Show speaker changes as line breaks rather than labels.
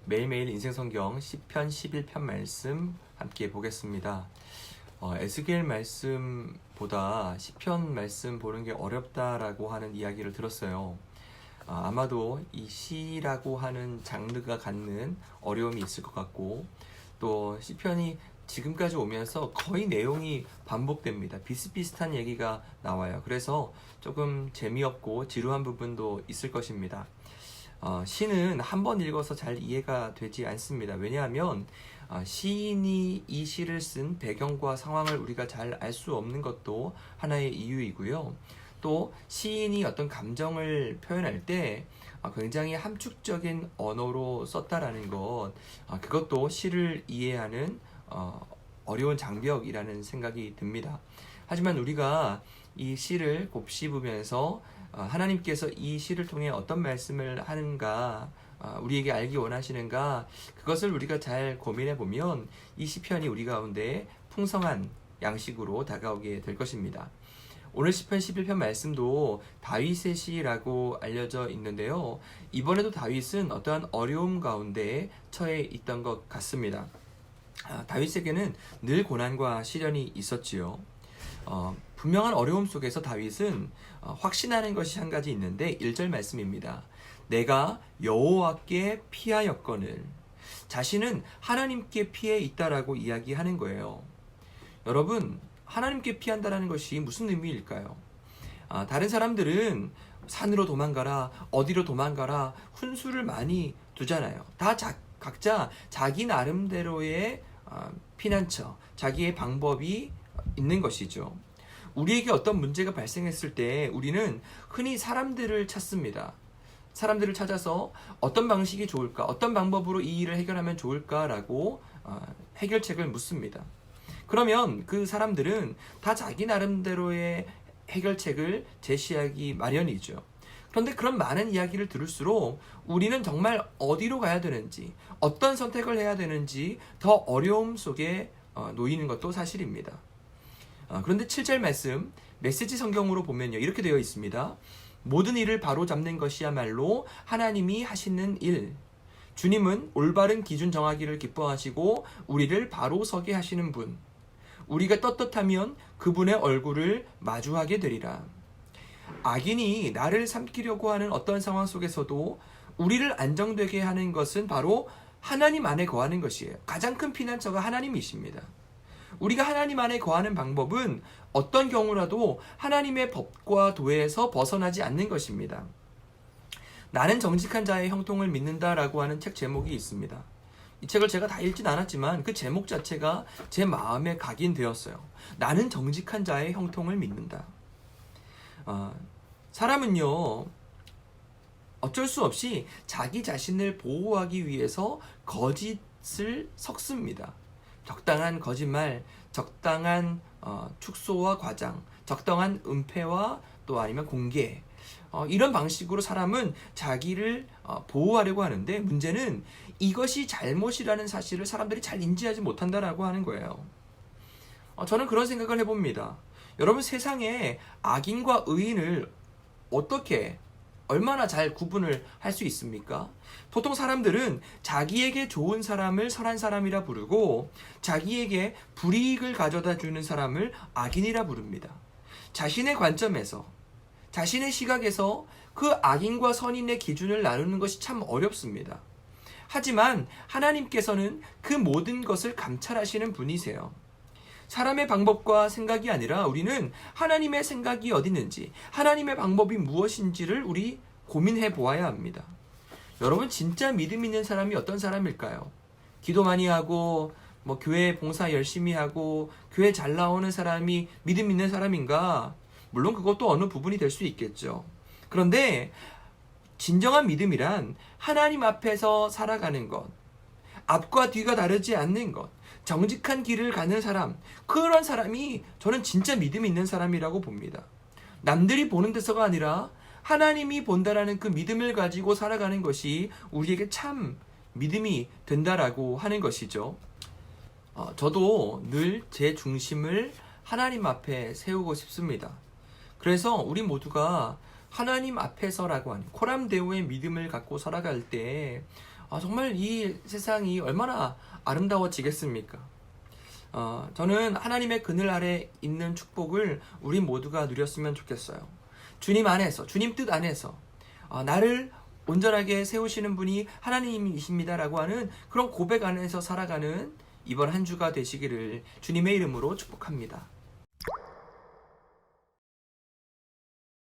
매일매일 인생성경 시편 11편 말씀 함께 보겠습니다. 에스겔 말씀보다 시편 말씀 보는 게 어렵다라고 하는 이야기를 들었어요. 아마도 이 시라고 하는 장르가 갖는 어려움이 있을 것 같고, 또 시편이 지금까지 오면서 거의 내용이 반복됩니다. 비슷비슷한 얘기가 나와요. 그래서 조금 재미없고 지루한 부분도 있을 것입니다. 시는 한 번 읽어서 잘 이해가 되지 않습니다. 왜냐하면 시인이 이 시를 쓴 배경과 상황을 우리가 잘 알 수 없는 것도 하나의 이유이고요. 또 시인이 어떤 감정을 표현할 때 굉장히 함축적인 언어로 썼다라는 것, 그것도 시를 이해하는 어려운 장벽이라는 생각이 듭니다. 하지만 우리가 이 시를 곱씹으면서 하나님께서 이 시를 통해 어떤 말씀을 하는가, 우리에게 알기 원하시는가, 그것을 우리가 잘 고민해 보면 이 시편이 우리 가운데 풍성한 양식으로 다가오게 될 것입니다. 오늘 시편 11편 말씀도 다윗의 시라고 알려져 있는데요. 이번에도 다윗은 어떠한 어려움 가운데 처해 있던 것 같습니다. 다윗에게는 늘 고난과 시련이 있었지요. 분명한 어려움 속에서 다윗은 확신하는 것이 한 가지 있는데 1절 말씀입니다. 내가 여호와께 피하였거늘. 자신은 하나님께 피해 있다라고 이야기하는 거예요. 여러분, 하나님께 피한다는 것이 무슨 의미일까요? 다른 사람들은 산으로 도망가라, 어디로 도망가라, 훈수를 많이 두잖아요. 다 각자 자기 나름대로의 피난처, 자기의 방법이 있는 것이죠. 우리에게 어떤 문제가 발생했을 때 우리는 흔히 사람들을 찾습니다. 사람들을 찾아서 어떤 방식이 좋을까, 어떤 방법으로 이 일을 해결하면 좋을까라고 해결책을 묻습니다. 그러면 그 사람들은 다 자기 나름대로의 해결책을 제시하기 마련이죠. 그런데 그런 많은 이야기를 들을수록 우리는 정말 어디로 가야 되는지, 어떤 선택을 해야 되는지 더 어려움 속에 놓이는 것도 사실입니다. 그런데 7절 말씀, 메시지 성경으로 보면요, 이렇게 되어 있습니다. 모든 일을 바로잡는 것이야말로 하나님이 하시는 일. 주님은 올바른 기준 정하기를 기뻐하시고 우리를 바로 서게 하시는 분. 우리가 떳떳하면 그분의 얼굴을 마주하게 되리라. 악인이 나를 삼키려고 하는 어떤 상황 속에서도 우리를 안정되게 하는 것은 바로 하나님 안에 거하는 것이에요. 가장 큰 피난처가 하나님이십니다. 우리가 하나님 안에 거하는 방법은 어떤 경우라도 하나님의 법과 도에서 벗어나지 않는 것입니다. 나는 정직한 자의 형통을 믿는다라고 하는 책 제목이 있습니다. 이 책을 제가 다 읽진 않았지만 그 제목 자체가 제 마음에 각인되었어요. 나는 정직한 자의 형통을 믿는다. 사람은요, 어쩔 수 없이 자기 자신을 보호하기 위해서 거짓을 섞습니다. 적당한 거짓말, 적당한 축소와 과장, 적당한 은폐와 또 아니면 공개, 이런 방식으로 사람은 자기를 보호하려고 하는데, 문제는 이것이 잘못이라는 사실을 사람들이 잘 인지하지 못한다라고 하는 거예요. 저는 그런 생각을 해봅니다. 여러분, 세상에 악인과 의인을 어떻게, 얼마나 잘 구분을 할 수 있습니까? 보통 사람들은 자기에게 좋은 사람을 선한 사람이라 부르고 자기에게 불이익을 가져다 주는 사람을 악인이라 부릅니다. 자신의 관점에서, 자신의 시각에서 그 악인과 선인의 기준을 나누는 것이 참 어렵습니다. 하지만 하나님께서는 그 모든 것을 감찰하시는 분이세요. 사람의 방법과 생각이 아니라 우리는 하나님의 생각이 어디 있는지, 하나님의 방법이 무엇인지를 우리 고민해 보아야 합니다. 여러분, 진짜 믿음 있는 사람이 어떤 사람일까요? 기도 많이 하고 교회 봉사 열심히 하고 교회 잘 나오는 사람이 믿음 있는 사람인가? 물론 그것도 어느 부분이 될 수 있겠죠. 그런데 진정한 믿음이란 하나님 앞에서 살아가는 것, 앞과 뒤가 다르지 않는 것, 정직한 길을 가는 사람, 그런 사람이 저는 진짜 믿음 있는 사람이라고 봅니다. 남들이 보는 데서가 아니라 하나님이 본다라는 그 믿음을 가지고 살아가는 것이 우리에게 참 믿음이 된다라고 하는 것이죠. 저도 늘 제 중심을 하나님 앞에 세우고 싶습니다. 그래서 우리 모두가 하나님 앞에서라고 하는 코람데오의 믿음을 갖고 살아갈 때 정말 이 세상이 얼마나 아름다워지겠습니까? 저는 하나님의 그늘 아래 있는 축복을 우리 모두가 누렸으면 좋겠어요. 주님 안에서, 주님 뜻 안에서 나를 온전하게 세우시는 분이 하나님이십니다라고 하는 그런 고백 안에서 살아가는 이번 한 주가 되시기를 주님의 이름으로 축복합니다.